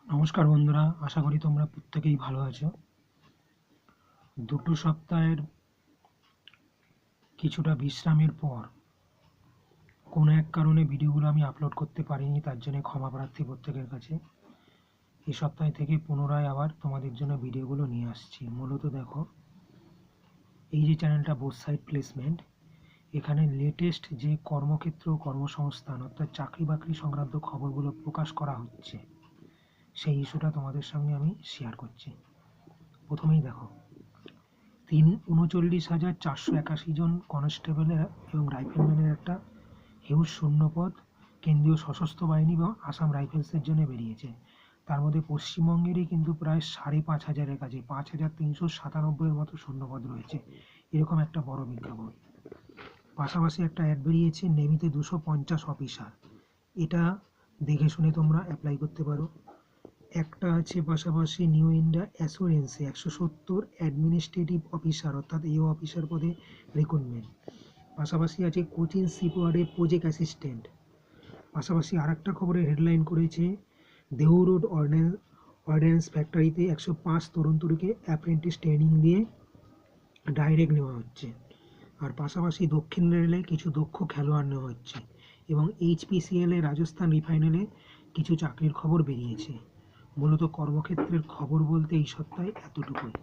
নমস্কার বন্ধুরা, আশা করি তোমরা প্রত্যেকেই ভালো আছো। দুটো সপ্তাহের কিছুটা বিশ্রামের পর কোনো এক কারণে ভিডিওগুলো আমি আপলোড করতে পারিনি, তার জন্য ক্ষমা প্রার্থী প্রত্যেকের কাছে। এই সপ্তাহ থেকে পুনরায় আবার তোমাদের জন্য ভিডিওগুলো নিয়ে আসছি। মূলত দেখো, এই যে চ্যানেলটা বোথ সাইড প্লেসমেন্ট, এখানে লেটেস্ট যে কর্মক্ষেত্র কর্মসংস্থান অর্থাৎ চাকরি বাকরি সংক্রান্ত খবরগুলো প্রকাশ করা হচ্ছে, সেই ইস্যুটা তোমাদের সঙ্গে আমি শেয়ার করছি। প্রথমেই দেখো, ৩৯,৪৮১ জন কনস্টেবলের এবং রাইফেলম্যানের একটা হিউজ শূন্যপদ কেন্দ্রীয় সশস্ত্র বাহিনী বা আসাম রাইফেলসের জন্য বেরিয়েছে। তার মধ্যে পশ্চিমবঙ্গেরই কিন্তু প্রায় ৫,৫০০-এর কাছে ৫,৩৯৭-এর মতো শূন্যপদ রয়েছে। এরকম একটা বড় বিজ্ঞাপন। পাশাপাশি একটা অ্যাড বেরিয়েছে, নেভিতে ২৫০ অফিসার। এটা দেখে শুনে তোমরা অ্যাপ্লাই করতে পারো। একটা আছে পাশাপাশি নিউ ইন্ডিয়া অ্যাসুরেন্সে ১৭০ অ্যাডমিনিস্ট্রেটিভ অফিসার অর্থাৎ এও অফিসার পদে রিক্রুটমেন্ট। পাশাপাশি আছে কোচিন শিপওয়ার্ডে প্রজেক্ট অ্যাসিস্ট্যান্ট। পাশাপাশি আর একটা খবরের হেডলাইন করেছে, দেহু রোড অর্ডিন্যান্স ফ্যাক্টরিতে ১০৫ তরুণ তরুণীকে অ্যাপ্রেন্টিস ট্রেনিং দিয়ে ডাইরেক্ট নেওয়া হচ্ছে। আর পাশাপাশি দক্ষিণ রেলে কিছু দক্ষ খেলোয়াড় নেওয়া হচ্ছে এবং এইচপিসিএল এ রাজস্থান রিফাইনারিতে কিছু চাকরির খবর বেরিয়েছে। মূলত কর্মক্ষেত্রের খবর বলতে এই সপ্তাহে এতটুকুই।